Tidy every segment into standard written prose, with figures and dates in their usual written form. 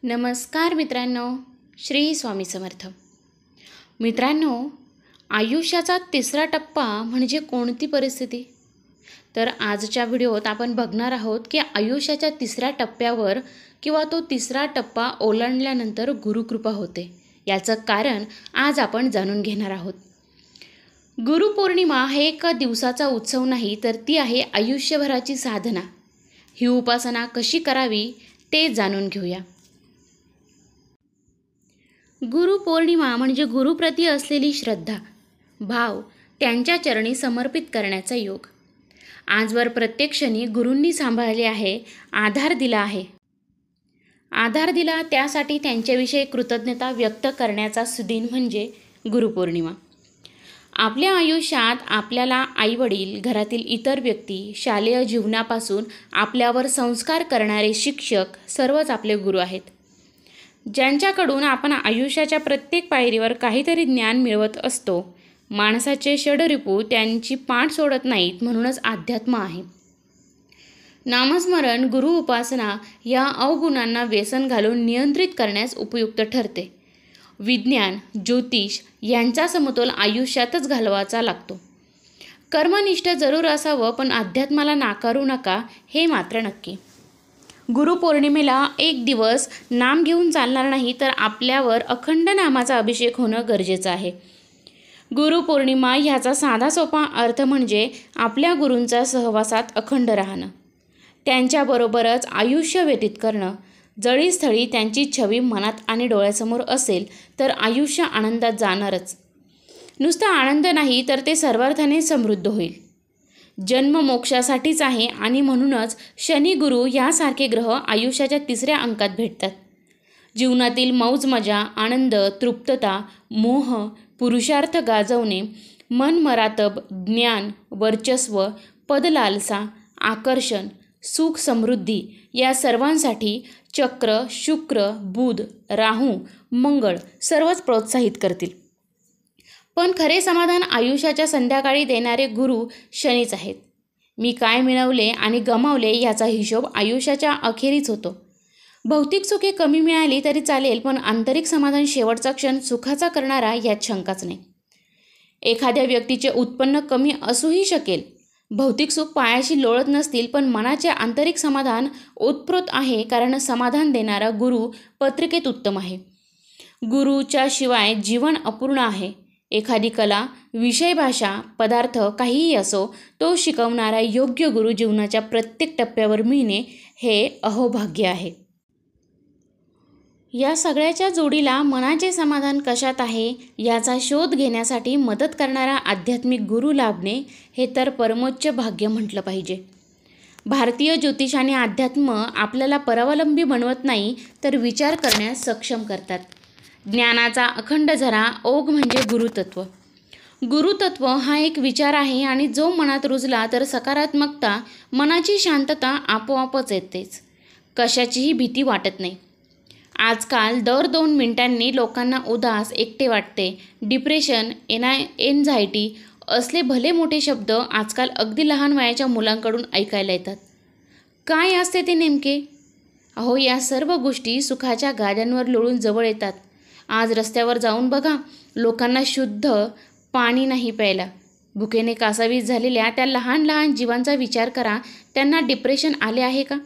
नमस्कार मित्रांनो, श्री स्वामी समर्थ. मित्रांनो, आयुष्याचा तिसरा टप्पा म्हणजे कोणती परिस्थिती? तर आजच्या व्हिडिओत आपण बघणार आहोत की आयुष्याच्या तिसऱ्या टप्प्यावर किंवा तो तिसरा टप्पा ओलांडल्यानंतर गुरुकृपा होते. याचं कारण आज आपण जाणून घेणार आहोत. गुरुपौर्णिमा हे एका दिवसाचा उत्सव नाही, तर ती आहे आयुष्यभराची साधना. ही उपासना कशी करावी ते जाणून घेऊया. गुरुपौर्णिमा म्हणजे गुरुप्रती असलेली श्रद्धा, भाव, त्यांच्या चरणी समर्पित करण्याचा योग. आजवर प्रत्येक क्षणी गुरूंनी सांभाळले आहे, आधार दिला, त्यासाठी त्यांच्याविषयी कृतज्ञता व्यक्त करण्याचा सुदिन म्हणजे गुरुपौर्णिमा. आपल्या आयुष्यात आपल्याला आईवडील, घरातील इतर व्यक्ती, शालेय जीवनापासून आपल्यावर संस्कार करणारे शिक्षक सर्वच आपले गुरु आहेत, ज्यांच्याकडून आपण आयुष्याच्या प्रत्येक पायरीवर काहीतरी ज्ञान मिळवत असतो. माणसाचे षडरिपू त्यांची पाठ सोडत नाहीत, म्हणूनच अध्यात्म आहे. नामस्मरण, गुरु उपासना या अवगुणांना व्यसन घालून नियंत्रित करण्यास उपयुक्त ठरते. विज्ञान, ज्योतिष यांचा समतोल आयुष्यातच घालवायचा लागतो. कर्मनिष्ठ जरूर असावं, पण अध्यात्माला नाकारू नका, हे मात्र नक्की. गुरुपौर्णिमेला एक दिवस नाम घेऊन चालणार नाही, तर आपल्यावर अखंड नामाचा अभिषेक होणं गरजेचं आहे. गुरुपौर्णिमा ह्याचा साधा सोपा अर्थ म्हणजे आपल्या गुरूंच्या सहवासात अखंड राहणं, त्यांच्याबरोबरच आयुष्य व्यतीत करणं. जळीस्थळी त्यांची छवी मनात आणि डोळ्यासमोर असेल तर आयुष्य आनंदात जाणारच. नुसता आनंद नाही, तर ते सर्वार्थाने समृद्ध होईल. जन्म मोक्षासाठीच आहे आणि म्हणूनच शनी गुरु यासारखे ग्रह आयुष्याच्या तिसऱ्या अंकात भेटतात. जीवनातील मौज मजा, आनंद, तृप्तता, मोह, पुरुषार्थ गाजवणे, मनमरातब, ज्ञान, वर्चस्व, पदलालसा, आकर्षण, सुख, समृद्धी या सर्वांसाठी चक्र, शुक्र, बुध, राहू, मंगळ सर्वच प्रोत्साहित करतील. पण खरे समाधान आयुष्याच्या संध्याकाळी देणारे गुरु शनीच आहेत. मी काय मिळवले आणि गमावले याचा हिशोब आयुष्याच्या अखेरीच होतो. भौतिक सुखे कमी मिळाली तरी चालेल, पण आंतरिक समाधान शेवटचा क्षण सुखाचा करणारा यात शंकाच नाही. एखाद्या व्यक्तीचे उत्पन्न कमी असूही शकेल, भौतिक सुख पायाशी लोळत नसतील, पण मनाचे आंतरिक समाधान ओतप्रोत आहे, कारण समाधान देणारा गुरु पत्रिकेत उत्तम आहे. गुरुच्या शिवाय जीवन अपूर्ण आहे. एखादी कला, विषय, भाषा, पदार्थ काहीही असो, तो शिकवणारा योग्य गुरु जीवनाच्या प्रत्येक टप्प्यावर मिळणे हे अहोभाग्य आहे. या सगळ्याच्या जोडीला मनाचे समाधान कशात आहे याचा शोध घेण्यासाठी मदत करणारा आध्यात्मिक गुरु लाभणे हे तर परमोच्च भाग्य म्हटलं पाहिजे. भारतीय ज्योतिष आणि अध्यात्म आपल्याला परावलंबी बनवत नाही, तर विचार करण्यास सक्षम करतात. ज्ञानाचा अखंड झरा, ओघ म्हणजे गुरुतत्व. गुरुतत्व हा एक विचार आहे आणि जो मनात रुजला तर सकारात्मकता, मनाची शांतता आपोआपच येतेच. कशाचीही भीती वाटत नाही. आजकाल दर 2 मिनिटांनी लोकांना उदास, एकटे वाटते. डिप्रेशन, एन्झायटी असले भले मोठे शब्द आजकाल अगदी लहान वयाच्या मुलांकडून ऐकायला येतात. काय असते ते नेमके? अहो, या सर्व गोष्टी सुखाच्या गाद्यांवर लोळून जवळ येतात. आज रस्त्यावर जाऊन बघा, लोकांना शुद्ध पाणी नाही प्यायला. भुकेने कासावीस झालेल्या त्या लहान लहान जीवांचा विचार करा, त्यांना डिप्रेशन आले आहे का?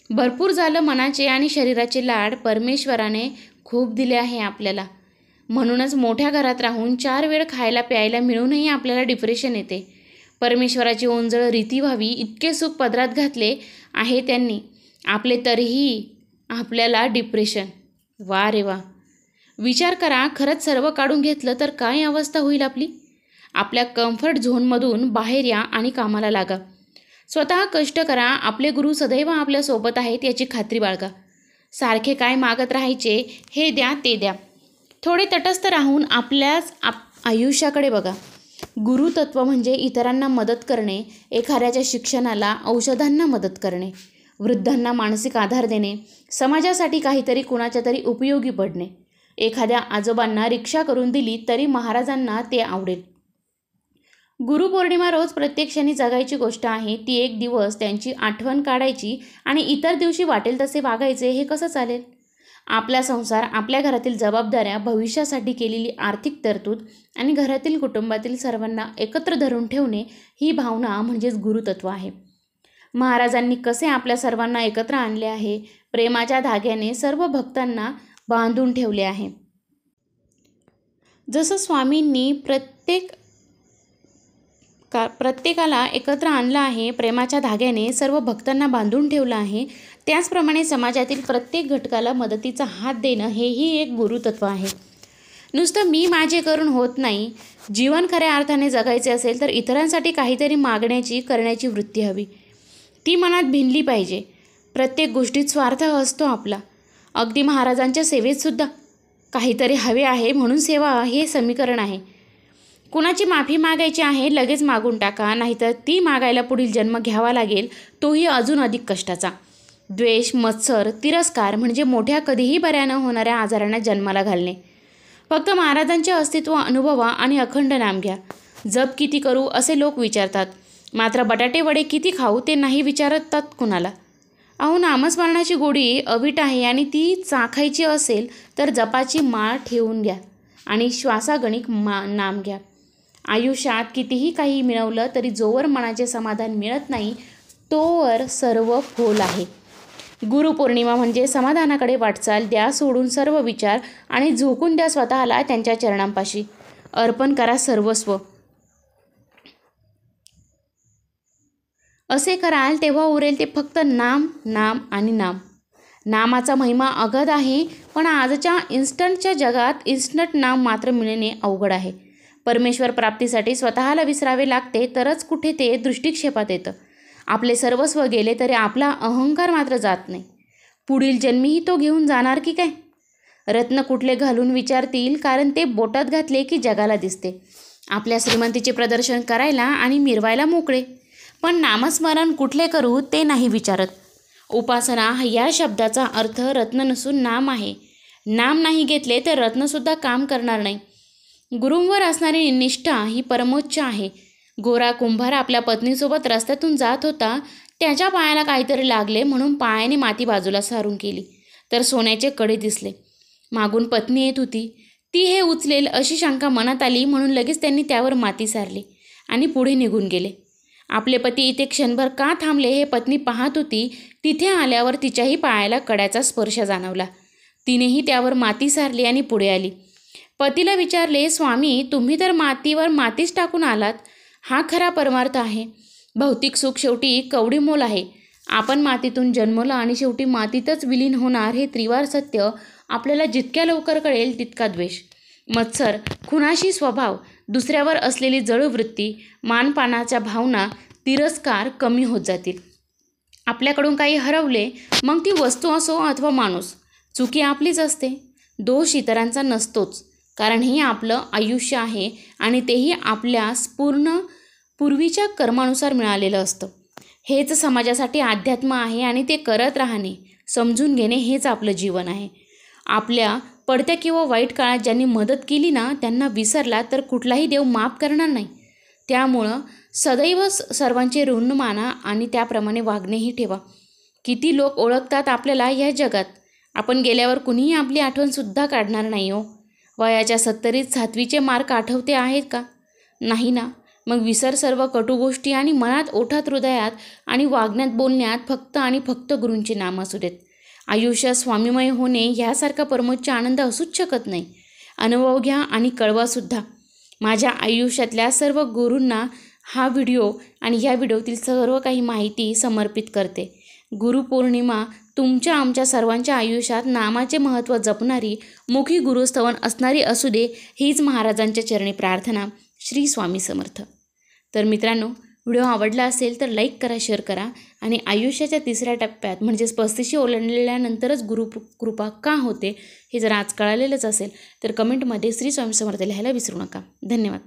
भरपूर झालं मनाचे आणि शरीराचे लाड परमेश्वराने खूप दिले आहे आपल्याला. म्हणूनच मोठ्या घरात राहून 4 वेळ खायला प्यायला मिळूनही आपल्याला डिप्रेशन येते. परमेश्वराची ओंजळ रीती व्हावी इतके सुख पदरात घातले आहे त्यांनी आपले, तरीही आपल्याला डिप्रेशन. वा रे वा. विचार करा, खरंच सर्व काढून घेतलं तर काय अवस्था होईल आपली? आपल्या कम्फर्ट झोनमधून बाहेर या आणि कामाला लागा. स्वतः कष्ट करा. आपले गुरु सदैव आपल्यासोबत आहेत याची खात्री बाळगा. सारखे काय मागत राहायचे, हे द्या ते द्या. थोडे तटस्थ राहून आपल्याच आयुष्याकडे बघा. गुरुतत्व म्हणजे इतरांना मदत करणे, एखाद्याच्या शिक्षणाला, औषधांना मदत करणे, वृद्धांना मानसिक आधार देणे, समाजासाठी काहीतरी कुणाच्या तरी उपयोगी पडणे. एखाद्या आजोबांना रिक्षा करून दिली तरी महाराजांना ते आवडेल. गुरुपौर्णिमा रोज प्रत्येक क्षणी जगायची गोष्ट आहे. ती एक दिवस त्यांची आठवण काढायची आणि इतर दिवशी वाटेल तसे वागायचे, हे कसं चालेल? आपला संसार, आपल्या घरातील जबाबदाऱ्या, भविष्यासाठी केलेली आर्थिक तरतूद आणि घरातील कुटुंबातील सर्वांना एकत्र धरून ठेवणे ही भावना म्हणजेच गुरुतत्व आहे. महाराजांनी कसे आपल्या सर्वांना एकत्र आणले आहे, प्रेमाच्या धाग्याने सर्व भक्तांना बांधून ठेवले आहे. जसं स्वामींनी प्रत्येकाला एकत्र आणलं आहे, प्रेमाच्या धाग्याने सर्व भक्तांना बांधून ठेवलं आहे, त्याचप्रमाणे समाजातील प्रत्येक घटकाला मदतीचा हात देणं हेही एक गुरुतत्व आहे. नुसतं मी माझे करून होत नाही. जीवन खऱ्या अर्थाने जगायचे असेल तर इतरांसाठी काहीतरी मागण्याची, करण्याची वृत्ती हवी. ती मनात भिनली पाहिजे. प्रत्येक गोष्टीत स्वार्थ असतो आपला. अगदी महाराजांच्या सेवेतसुद्धा काहीतरी हवे आहे म्हणून सेवा हे समीकरण आहे. कुणाची माफी मागायची आहे, लगेच मागून टाका, नाहीतर ती मागायला पुढील जन्म घ्यावा लागेल, तोही अजून अधिक कष्टाचा. द्वेष, मत्सर, तिरस्कार म्हणजे मोठ्या कधीही बऱ्या न होणाऱ्या आजारांना जन्माला घालणे. फक्त महाराजांचे अस्तित्व अनुभवा आणि अखंड नाम घ्या. जप किती करू असे लोक विचारतात, मात्र बटाटे वडे किती खाऊ ते नाही विचारतात कुणाला. अहो, नामस्मरणाची गोडी अवीट आहे आणि ती चाखायची असेल तर जपाची माळ ठेवून घ्या आणि श्वासागणिक नाम घ्या. आयुष्यात कितीही काही मिळवलं तरी जोवर मनाचे समाधान मिळत नाही तोवर सर्व फोल आहे. गुरुपौर्णिमा म्हणजे समाधानाकडे वाटचाल. द्या सोडून सर्व विचार आणि झोकून द्या स्वतःला त्यांच्या चरणांपाशी. अर्पण करा सर्वस्व. असे कराल तेव्हा उरेल ते फक्त नाम, नाम आणि नाम. नामाचा महिमा अगाध आहे, पण आजच्या इन्स्टंटच्या जगात इन्स्टंट नाम मात्र मिळणे अवघड आहे. परमेश्वर प्राप्तीसाठी स्वतःला विसरावे लागते तरच कुठे ते दृष्टिक्षेपात येतं. आपले सर्वस्व गेले तरी आपला अहंकार मात्र जात नाही. पुढील जन्मीही तो घेऊन जाणार की काय? रत्न कुठले घालून विचारतील, कारण ते बोटात घातले की जगाला दिसते. आपल्या श्रीमंतीचे प्रदर्शन करायला आणि मिरवायला मोकळे, पण नामस्मरण कुठले करू ते नाही विचारत. उपासना या शब्दाचा अर्थ रत्न नसून नाम आहे. नाम नाही घेतले तर रत्नसुद्धा काम करणार नाही. गुरूंवर असणारी निष्ठा ही परमोच्च आहे. गोरा कुंभार आपल्या पत्नीसोबत रस्त्यातून जात होता. त्याच्या पायाला काहीतरी लागले म्हणून पायाने माती बाजूला सारून केली, तर सोन्याचे कडे दिसले. मागून पत्नी येत होती. ती हे उचलेल अशी शंका मनात आली म्हणून लगेच त्यांनी त्यावर माती सारली आणि पुढे निघून गेले. आपले पती इथे क्षणभर का थांबले हे पत्नी पाहत होती. तिथे आल्यावर तिच्याही पायाला कड्याचा स्पर्श जाणवला. तिनेही त्यावर माती सारली आणि पुढे आली. पतीला विचारले, स्वामी, तुम्ही तर मातीवर मातीच टाकून आलात. हा खरा परमार्थ आहे. भौतिक सुख शेवटी कवडी मोल आहे. आपण मातीतून जन्मलो आणि शेवटी मातीतच विलीन होणार हे त्रिवार सत्य आपल्याला जितक्या लवकर कळेल तितका द्वेष, मत्सर, खुनाशी स्वभाव, दुसऱ्यावर असलेली जळवृत्ती, मानपानाच्या भावना, तिरस्कार कमी होत जातील. आपल्याकडून काही हरवले, मग ती वस्तू असो अथवा माणूस, चुकी आपलीच असते. दोष इतरांचा नसतोच, कारण हे आपलं आयुष्य आहे आणि तेही आपल्या पूर्वीच्या कर्मानुसार मिळालेलं असतं. हेच समाजासाठी अध्यात्म आहे आणि ते करत राहणे, समजून घेणे हेच आपलं जीवन आहे. आपल्या पडत्या किंवा वाईट काळात ज्यांनी मदत केली ना, त्यांना विसरला तर कुठलाही देव माफ करणार नाही. त्यामुळं सदैव सर्वांचे ऋण माना आणि त्याप्रमाणे वागणेही ठेवा. किती लोक ओळखतात आपल्याला या जगात. आपण गेल्यावर कुणीही आपली आठवणसुद्धा काढणार नाही हो. वयाच्या 70ीत 7वीचे मार्क आठवते आहेत का? नाही ना. मग विसर सर्व कटू गोष्टी आणि मनात, ओठात, हृदयात आणि वागण्यात, बोलण्यात फक्त आणि फक्त गुरूंचे नाम असू देत. आयुष्य स्वामीमय होणे ह्यासारखा परमोच्च आनंद असूच शकत नाही. अनुभव घ्या आणि कळवासुद्धा. माझ्या आयुष्यातल्या सर्व गुरूंना हा व्हिडिओ आणि ह्या व्हिडिओतील सर्व काही माहिती समर्पित करते. गुरुपौर्णिमा तुमच्या आमच्या सर्वांच्या आयुष्यात नामाचे महत्त्व जपणारी, मुखी गुरुस्तवन असणारी असू दे, हीच महाराजांच्या चरणी प्रार्थना. श्री स्वामी समर्थ. तर मित्रांनो, व्हिडिओ आवडला असेल तर लाईक करा, शेअर करा आणि आयुष्याच्या तिसऱ्या टप्प्यात म्हणजेच 35 ओलांडलेल्यानंतरच गुरुकृपा का होते हे जर आज कळालेलंच असेल तर कमेंटमध्ये श्री स्वामी समर्थ लिहायला विसरू नका. धन्यवाद.